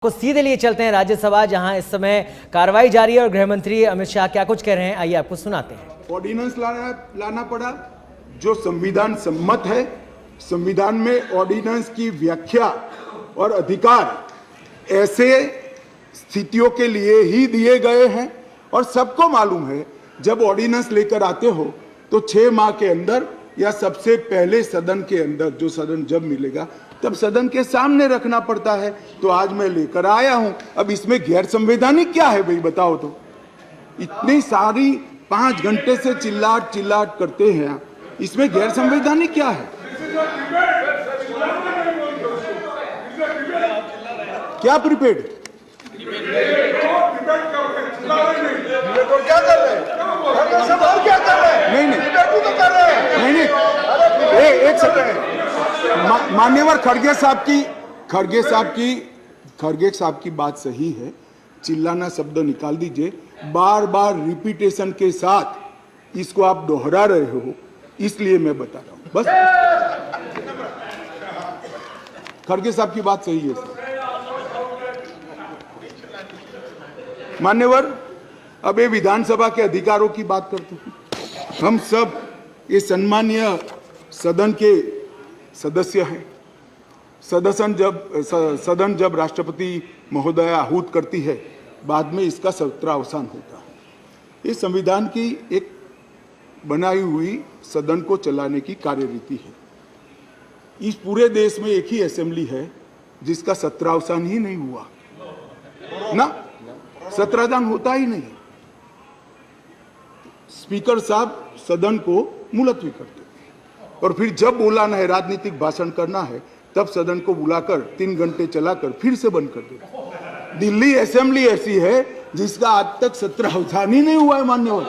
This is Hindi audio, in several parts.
को सीधे लिए चलते हैं राज्यसभा, जहां इस समय कार्रवाई जारी है और गृह मंत्री अमित शाह क्या कुछ कह रहे हैं, आइए आपको सुनाते हैं। ऑर्डिनेंस लाना पड़ा जो संविधान सम्मत है। संविधान में ऑर्डिनेंस की व्याख्या और अधिकार ऐसे स्थितियों के लिए ही दिए गए हैं और सबको मालूम है जब ऑर्डिनेंस लेकर आते हो तो 6 माह के अंदर या सबसे पहले सदन के अंदर, जो सदन जब मिलेगा तब सदन के सामने रखना पड़ता है। तो आज मैं लेकर आया हूं। अब इसमें गैर संवैधानिक क्या है भाई, बताओ तो। इतनी सारी 5 घंटे से चिल्लाट करते हैं, इसमें गैर संवैधानिक क्या है? क्या प्रीपेड नहीं, एक सेकंड। मान्यवर खड़गे साहब की बात सही है, चिल्लाना शब्द निकाल दीजिए। बार बार रिपीटेशन के साथ इसको आप दोहरा रहे हो, इसलिए मैं बता रहा हूं बस। खड़गे साहब की बात सही है सर। मान्यवर, अब ये विधानसभा के अधिकारों की बात करते हैं। हम सब ये सम्मानीय सदन के सदस्य हैं। सदन जब राष्ट्रपति महोदया आहूत करती है, बाद में इसका सत्रावसान होता है। ये संविधान की एक बनाई हुई सदन को चलाने की कार्यरीति है। इस पूरे देश में एक ही असेंबली है जिसका सत्रावसान ही नहीं हुआ ना, सत्रावसान होता ही नहीं। स्पीकर साहब सदन को मुलतवी करते और फिर जब बुलाना है, राजनीतिक भाषण करना है, तब सदन को बुलाकर 3 घंटे चलाकर फिर से बंद कर देते। दिल्ली असेंबली ऐसी है जिसका आज तक सत्रावसान ही नहीं हुआ है। मान्यवर,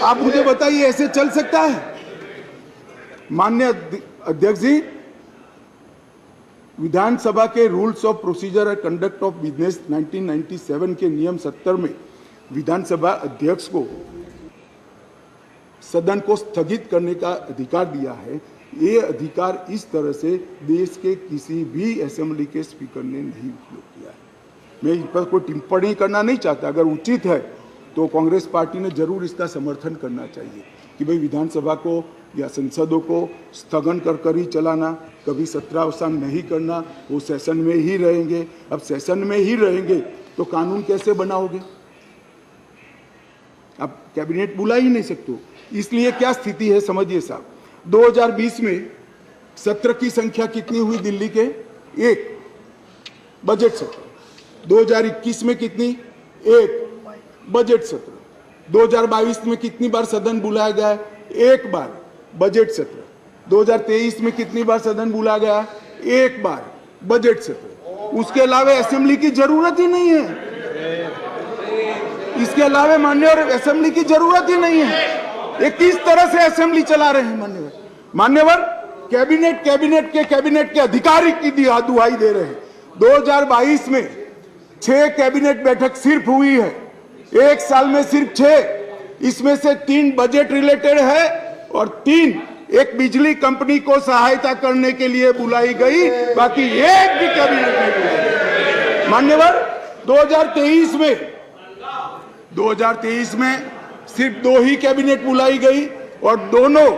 आप मुझे बताइए ऐसे चल सकता है? माननीय अध्यक्ष जी, विधानसभा के rules of procedure and conduct of business 1997 के नियम 70 में विधानसभा अध्यक्ष को सदन को स्थगित करने का अधिकार दिया है। ये अधिकार इस तरह से देश के किसी भी असेंबली के स्पीकर ने नहीं उपयोग किया है। मैं इस पर कोई टिप्पणी करना नहीं चाहता। अगर उचित है तो कांग्रेस पार्टी ने जरूर इसका समर्थन करना चाहिए कि भाई विधानसभा को या संसदों को स्थगन कर ही चलाना, कभी सत्रावसान नहीं करना, वो सेशन में ही रहेंगे। अब सेशन में ही रहेंगे तो कानून कैसे बनाओगे? आप कैबिनेट बुला ही नहीं सकते हो। इसलिए क्या स्थिति है समझिए साहब। 2020 में सत्र की संख्या कितनी हुई दिल्ली के? 1 बजट सत्र। 2021 में कितनी? 1 बजट सत्र। 2022 में कितनी बार सदन बुलाया गया? 1 बार बजट सत्र। 2023 में कितनी बार सदन बुलाया गया? 1 बार बजट सत्र। उसके अलावा असेंबली की जरूरत ही नहीं है। इसके अलावा मान्यवर असेंबली की जरूरत ही नहीं है। ये किस तरह से असेंबली चला रहे हैं मान्यवर? कैबिनेट के अधिकारी की दुहाई दे रहे हैं। 2022 में 6 कैबिनेट बैठक सिर्फ हुई है, 1 साल में सिर्फ 6। इसमें से 3 बजट रिलेटेड है और 3 एक बिजली कंपनी को सहायता करने के लिए बुलाई गई, बाकी एक भी कैबिनेट नहीं बुलाई। मान्यवर, 2023 में सिर्फ 2 ही कैबिनेट बुलाई गई और दोनों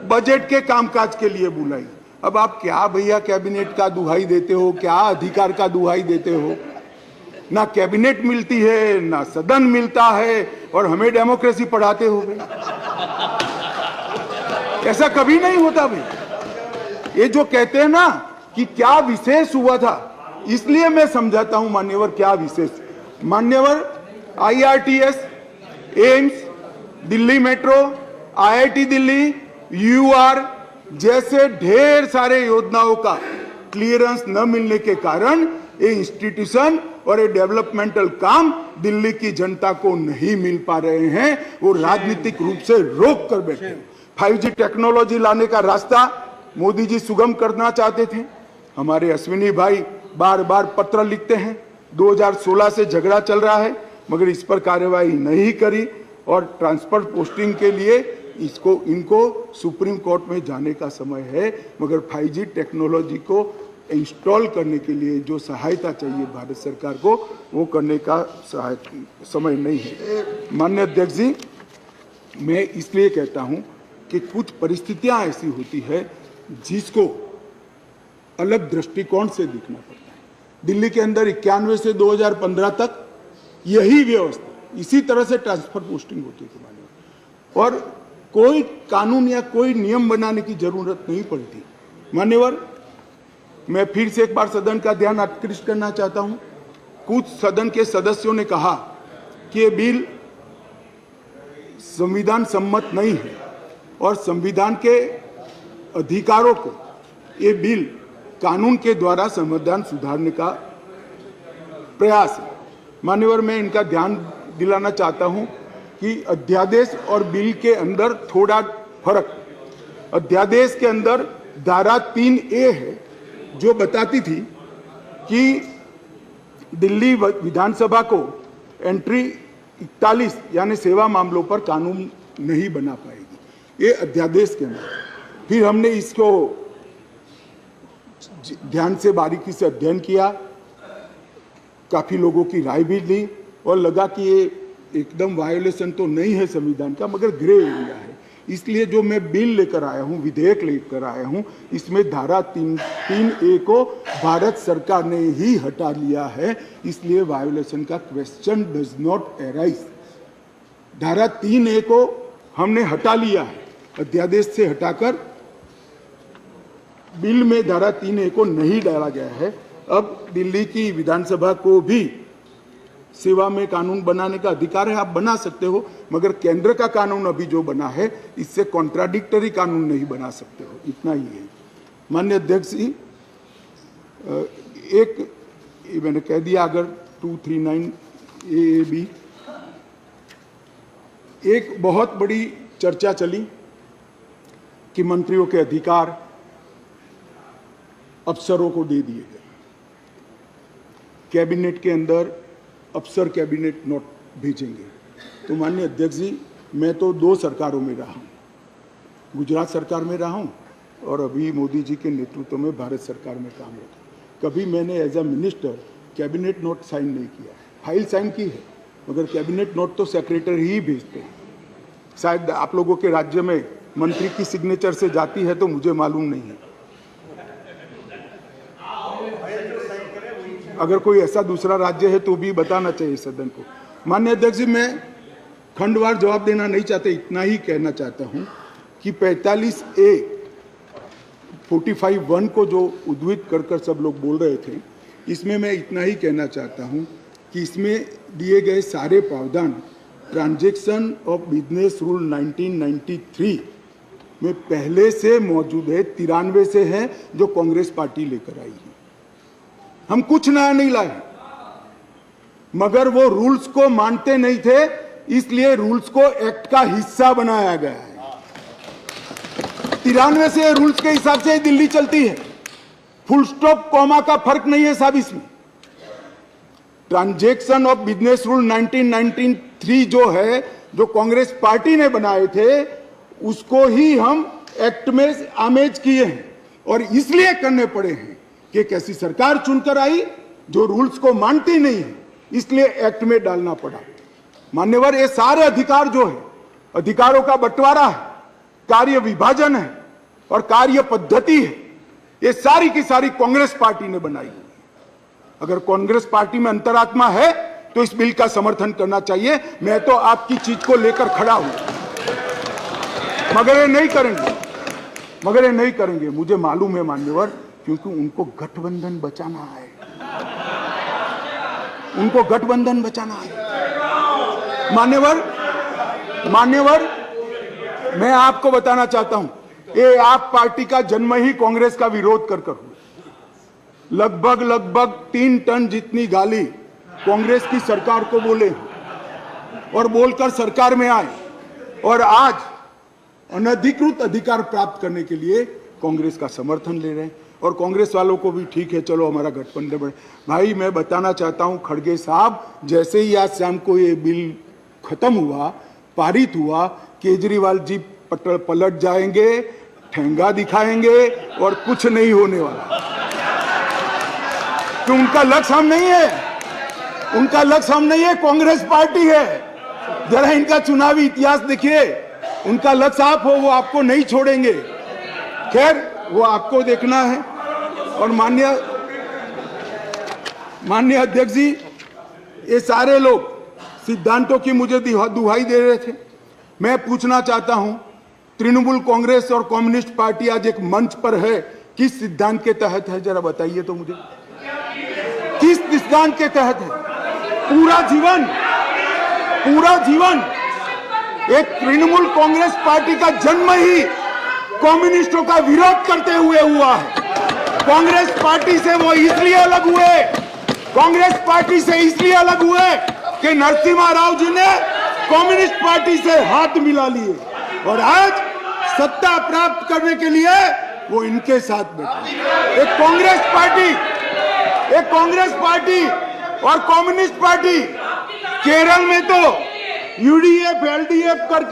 बजट के कामकाज के लिए बुलाई। अब आप क्या भैया कैबिनेट का दुहाई देते हो, क्या अधिकार का दुहाई देते हो? ना कैबिनेट मिलती है, ना सदन मिलता है, और हमें डेमोक्रेसी पढ़ाते हो भाई। ऐसा कभी नहीं होता भाई। ये जो कहते हैं ना कि क्या विशेष हुआ था, इसलिए मैं समझाता हूं मान्यवर क्या विशेष। मान्यवर, IRTS, AIIMS, Delhi metro, IIT Delhi, UR जैसे ढेर सारे योजनाओं का क्लियरेंस न मिलने के कारण ये इंस्टीट्यूशन और ये डेवलपमेंटल काम दिल्ली की जनता को नहीं मिल पा रहे हैं। वो राजनीतिक रूप से रोक कर बैठे हैं। 5G टेक्नोलॉजी लाने का रास्ता मोदी जी सुगम करना चाहते थे। हमारे अश्विनी भाई बार बार पत्र लिखते हैं। 2016 से झगड़ा चल रहा है मगर इस पर कार्यवाही नहीं करी और ट्रांसफर पोस्टिंग के लिए इनको सुप्रीम कोर्ट में जाने का समय है। मगर 5G टेक्नोलॉजी को इंस्टॉल करने के लिए जो सहायता चाहिए भारत सरकार को, वो करने का समय नहीं है। माननीय अध्यक्ष जी, मैं इसलिए कहता हूं कि कुछ परिस्थितियां ऐसी होती है जिसको अलग दृष्टिकोण से देखना पड़ता है। दिल्ली के अंदर 91 से 2015 तक यही व्यवस्था, इसी तरह से ट्रांसफर पोस्टिंग होती थी मान्यवर, और कोई कानून या कोई नियम बनाने की जरूरत नहीं पड़ती। मान्यवर, मैं फिर से एक बार सदन का ध्यान आकृष्ट करना चाहता हूं। कुछ सदन के सदस्यों ने कहा कि ये बिल संविधान सम्मत नहीं है और संविधान के अधिकारों को ये बिल कानून के द्वारा संविधान सुधारने का प्रयास है। मान्यवर, मैं इनका ध्यान दिलाना चाहता हूं कि अध्यादेश और बिल के अंदर थोड़ा फर्क। अध्यादेश के अंदर धारा 3A है जो बताती थी कि दिल्ली विधानसभा को एंट्री 41 यानी सेवा मामलों पर कानून नहीं बना पाएगी, ये अध्यादेश के अंदर। फिर हमने इसको ध्यान से बारीकी से अध्ययन किया, काफी लोगों की राय भी ली और लगा कि ये एकदम वायोलेशन तो नहीं है संविधान का, मगर ग्रे एरिया है। इसलिए जो मैं बिल लेकर आया हूं, विधेयक लेकर आया हूं, इसमें धारा 3A को भारत सरकार ने ही हटा लिया है, इसलिए वायोलेशन का क्वेश्चन डज नॉट अराइज। धारा 3A को हमने हटा लिया है, अध्यादेश से हटाकर बिल में धारा 3A को नहीं डाला गया है। अब दिल्ली की विधानसभा को भी सेवा में कानून बनाने का अधिकार है, आप बना सकते हो, मगर केंद्र का कानून अभी जो बना है इससे कॉन्ट्राडिक्टरी कानून नहीं बना सकते हो, इतना ही है। माननीय अध्यक्ष जी, एक मैंने कह दिया, अगर 239 AAB, एक बहुत बड़ी चर्चा चली कि मंत्रियों के अधिकार अफसरों को दे दिए गए। कैबिनेट के अंदर अफसर कैबिनेट नोट भेजेंगे। तो माननीय अध्यक्ष जी, मैं तो 2 सरकारों में रहा हूँ, गुजरात सरकार में रहा हूँ और अभी मोदी जी के नेतृत्व में भारत सरकार में काम रखा। कभी मैंने as a minister cabinet note sign नहीं किया, फाइल साइन की है, मगर कैबिनेट नोट तो सेक्रेटरी ही भेजते हैं। शायद आप लोगों के राज्य में मंत्री की सिग्नेचर से जाती है तो मुझे मालूम नहीं है। अगर कोई ऐसा दूसरा राज्य है तो भी बताना चाहिए सदन को। माननीय अध्यक्ष जी, मैं खंडवार जवाब देना नहीं चाहता, इतना ही कहना चाहता हूं कि 45A 45(1) को जो उद्धृत कर सब लोग बोल रहे थे, इसमें मैं इतना ही कहना चाहता हूं कि इसमें दिए गए सारे प्रावधान ट्रांजैक्शन ऑफ बिजनेस रूल 1993 में पहले से मौजूद है, 93 से है, जो कांग्रेस पार्टी लेकर आई है। हम कुछ नया नहीं लाए, मगर वो रूल्स को मानते नहीं थे, इसलिए रूल्स को एक्ट का हिस्सा बनाया गया है। 93 से रूल्स के हिसाब से दिल्ली चलती है, फुल स्टॉप कॉमा का फर्क नहीं है साहब इसमें। ट्रांजैक्शन ऑफ बिजनेस रूल 1993 जो है, जो कांग्रेस पार्टी ने बनाए थे, उसको ही हम एक्ट में आमेज किए हैं और इसलिए करने पड़े हैं कि एक ऐसी सरकार चुनकर आई जो रूल्स को मानती नहीं है, इसलिए एक्ट में डालना पड़ा। मान्यवर, ये सारे अधिकार जो है, अधिकारों का बंटवारा है, कार्य विभाजन है और कार्य पद्धति है, ये सारी की सारी कांग्रेस पार्टी ने बनाई है। अगर कांग्रेस पार्टी में अंतरात्मा है तो इस बिल का समर्थन करना चाहिए। मैं तो आपकी चीज को लेकर खड़ा हूं, मगर ये नहीं करेंगे, मुझे मालूम है मान्यवर, क्योंकि उनको गठबंधन बचाना है, मान्यवर, मैं आपको बताना चाहता हूं, ये आप पार्टी का जन्म ही कांग्रेस का विरोध कर हुआ। लगभग 3 टन जितनी गाली कांग्रेस की सरकार को बोले और बोलकर सरकार में आए, और आज अनधिकृत अधिकार प्राप्त करने के लिए कांग्रेस का समर्थन ले रहे हैं। और कांग्रेस वालों को भी ठीक है, चलो हमारा गठबंधन बढ़े। भाई, मैं बताना चाहता हूं खड़गे साहब, जैसे ही आज शाम को ये बिल खत्म हुआ, पारित हुआ, केजरीवाल जी पलट जाएंगे, ठेंगा दिखाएंगे और कुछ नहीं होने वाला। कि उनका लक्ष्य हम नहीं है, उनका लक्ष्य हम नहीं है, कांग्रेस पार्टी है। जरा इनका चुनावी इतिहास देखिए, उनका लक्ष्य आप हो, वो आपको नहीं छोड़ेंगे। खैर वो आपको देखना है। और माननीय अध्यक्ष जी, ये सारे लोग सिद्धांतों की मुझे दुहाई दे रहे थे। मैं पूछना चाहता हूं, तृणमूल कांग्रेस और कम्युनिस्ट पार्टी आज एक मंच पर है, किस सिद्धांत के तहत है? जरा बताइए तो मुझे, किस सिद्धांत के तहत है? पूरा जीवन एक तृणमूल कांग्रेस पार्टी का जन्म ही कम्युनिस्टों का विरोध करते हुए हुआ है। कांग्रेस पार्टी से वो इसलिए अलग हुए, कांग्रेस पार्टी से इसलिए अलग हुए कि नरसिम्हा राव जी ने कम्युनिस्ट पार्टी से हाथ मिला लिए और आज सत्ता प्राप्त करने के लिए वो इनके साथ बैठे। एक कांग्रेस पार्टी और कम्युनिस्ट पार्टी केरल में तो यूडीएफ एलडीएफ कर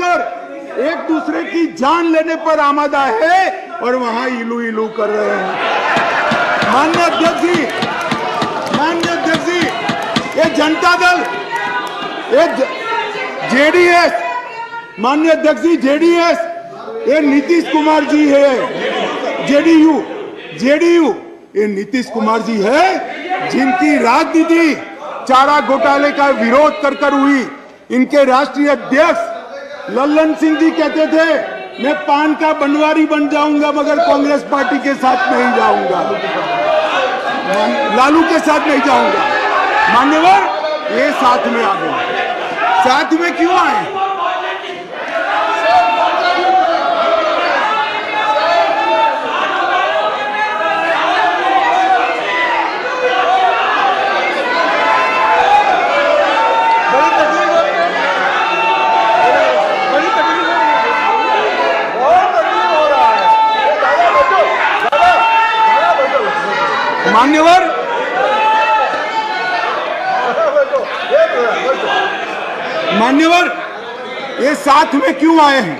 एक दूसरे की जान लेने पर आमादा है और वहां इलू इलू कर रहे हैं। माननीय अध्यक्ष जी, ये जनता दल, ये जेडीएस, माननीय अध्यक्ष जी जेडीएस, ये नीतीश कुमार जी है। जेडीयू ये नीतीश कुमार जी है, जिनकी राजनीति चारा घोटाले का विरोध कर हुई। इनके राष्ट्रीय अध्यक्ष लल्लन सिंह जी कहते थे, मैं पान का बनवारी बन जाऊंगा मगर कांग्रेस पार्टी के साथ नहीं जाऊंगा, लालू के साथ नहीं जाऊंगा। मान्यवर ये साथ में आ गए। साथ में क्यों आए? मान्यवर ये साथ में क्यों आए हैं?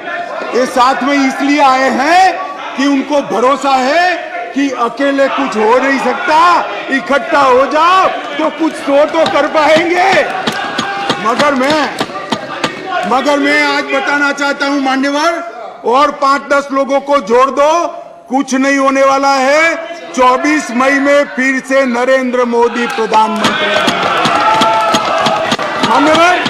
ये साथ में इसलिए आए हैं कि उनको भरोसा है कि अकेले कुछ हो नहीं सकता, इकट्ठा हो जाओ तो कुछ तो कर पाएंगे। मगर मैं आज बताना चाहता हूं मान्यवर, और 5-10 लोगों को जोड़ दो, कुछ नहीं होने वाला है। 24 मई में फिर से नरेंद्र मोदी प्रधानमंत्री। मान्यवर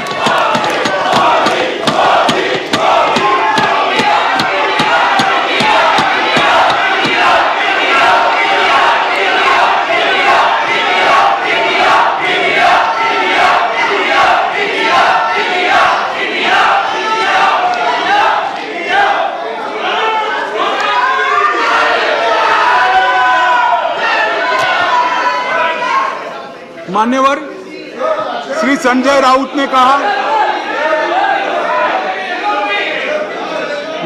मान्यवर श्री संजय राउत ने कहा,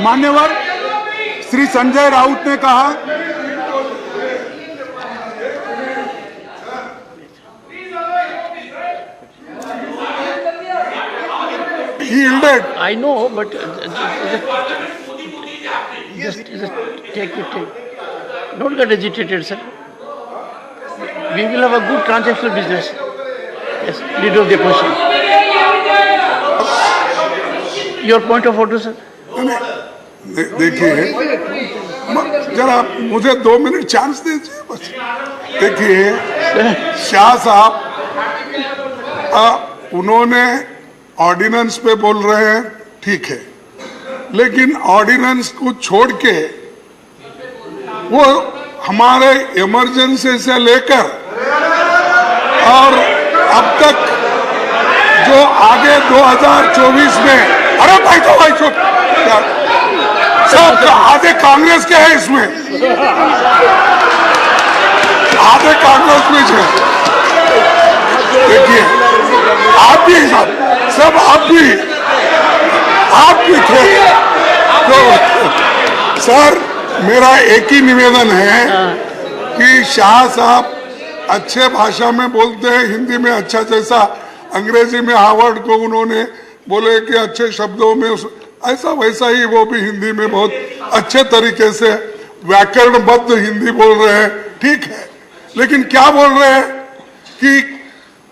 मान्यवर श्री संजय राउत ने कहा yielded. I know, but just take it. Don't get agitated, sir. We will have a good transactional business. Yes, lead of the question. Your point of order, sir. देखिए, जरा मुझे 2 मिनट चांस दीजिए बस। देखिए शाह साहब, उन्होंने ऑर्डिनेंस पे बोल रहे हैं, ठीक है, लेकिन ऑर्डिनेंस को छोड़ के वो हमारे इमरजेंसी से लेकर और अब तक जो आगे 2024 में, अरे भाई चुप, सब आधे कांग्रेस के हैं इसमें, आधे कांग्रेस में है। देखिए आप भी सब आप भी थे। तो सर मेरा एक ही निवेदन है कि शाह साहब अच्छे भाषा में बोलते हैं, हिंदी में अच्छा, जैसा अंग्रेजी में हार्वर्ड को उन्होंने बोले कि अच्छे शब्दों में, ऐसा वैसा ही वो भी हिंदी में बहुत अच्छे तरीके से व्याकरणबद्ध हिंदी बोल रहे हैं, ठीक है। लेकिन क्या बोल रहे हैं? कि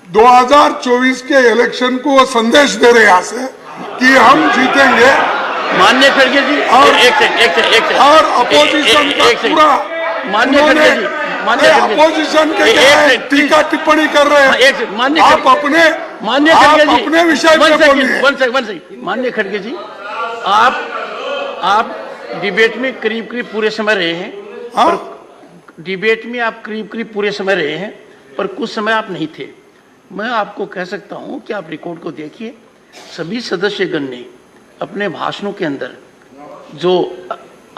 2024 के इलेक्शन को संदेश दे रहे यहाँ से कि हम जीतेंगे माननीय खड़गे जी और एक सेकंड और अपोजिशन का पूरा माननीय खड़गे जी अपोजिशन के क्या है टीका टिप्पणी कर रहे हैं। आप अपने माननीय खड़गे जी अपने विषय पे बोलिए। वन सेकंड माननीय खड़गे जी आप डिबेट में करीब पूरे समय रहे हैं। हाँ? डिबेट में आप करीब पूरे समय रहे हैं, पर कुछ समय आप नहीं थे। मैं आपको कह सकता हूं कि आप रिकॉर्ड को देखिए, सभी सदस्यगण ने अपने भाषणों के अंदर जो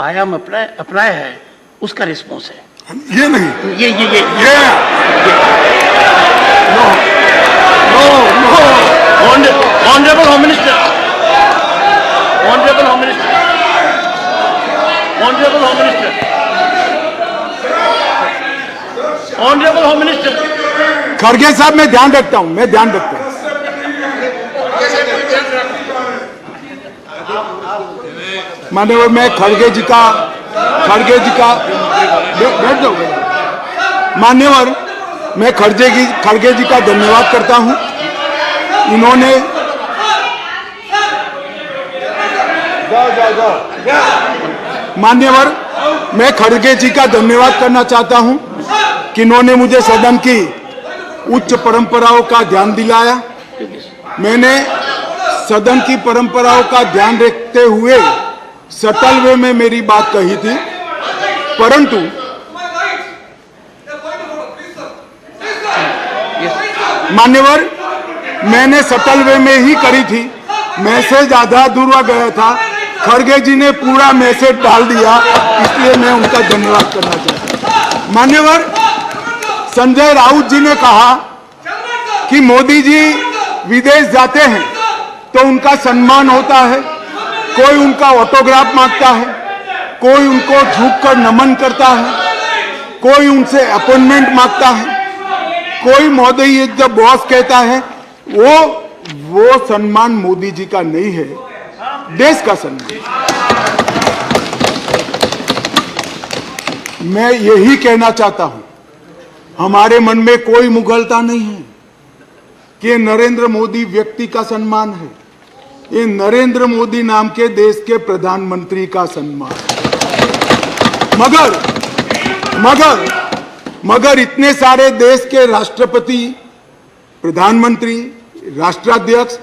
आयाम अपनाया है उसका रिस्पॉन्स है। ये नहीं ये ऑनरेबल होम मिनिस्टर खड़गे साहब मैं ध्यान रखता हूं माननीय मैं खड़गे जी का बैठ जाओ मान्यवर मैं खड़गे जी का धन्यवाद करता हूं। इन्होंने मान्यवर मैं खड़गे जी का धन्यवाद करना चाहता हूं कि इन्होंने मुझे सदन की उच्च परंपराओं का ध्यान दिलाया। मैंने सदन की परंपराओं का ध्यान रखते हुए सटल वे में मेरी बात कही थी, परंतु मान्यवर मैंने सटल वे में ही करी थी। मैसेज आधा अधूरा गया था, खड़गे जी ने पूरा मैसेज डाल दिया, इसलिए मैं उनका धन्यवाद करना चाहता हूं। मान्यवर संजय राउत जी ने कहा कि मोदी जी विदेश जाते हैं तो उनका सम्मान होता है, कोई उनका ऑटोग्राफ मांगता है, कोई उनको झुककर नमन करता है, कोई उनसे अपॉइंटमेंट मांगता है, कोई मोदी इज द बॉस कहता है। वो सम्मान मोदी जी का नहीं है, देश का सम्मान। मैं यही कहना चाहता हूं, हमारे मन में कोई मुगलता नहीं है कि नरेंद्र मोदी व्यक्ति का सम्मान है, ये नरेंद्र मोदी नाम के देश के प्रधानमंत्री का सम्मान। मगर इतने सारे देश के राष्ट्रपति, प्रधानमंत्री, राष्ट्राध्यक्ष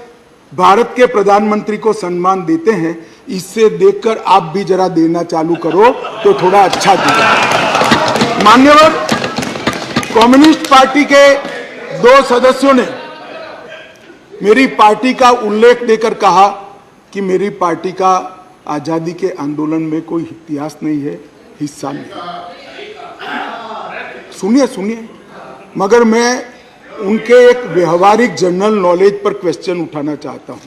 भारत के प्रधानमंत्री को सम्मान देते हैं, इससे देखकर आप भी जरा देना चालू करो तो थोड़ा अच्छा दिखेगा। मान्यवर कम्युनिस्ट पार्टी के 2 सदस्यों ने मेरी पार्टी का उल्लेख देकर कहा कि मेरी पार्टी का आजादी के आंदोलन में कोई इतिहास नहीं है, हिस्सा नहीं। सुनिए, मगर मैं उनके एक व्यवहारिक जनरल नॉलेज पर क्वेश्चन उठाना चाहता हूं।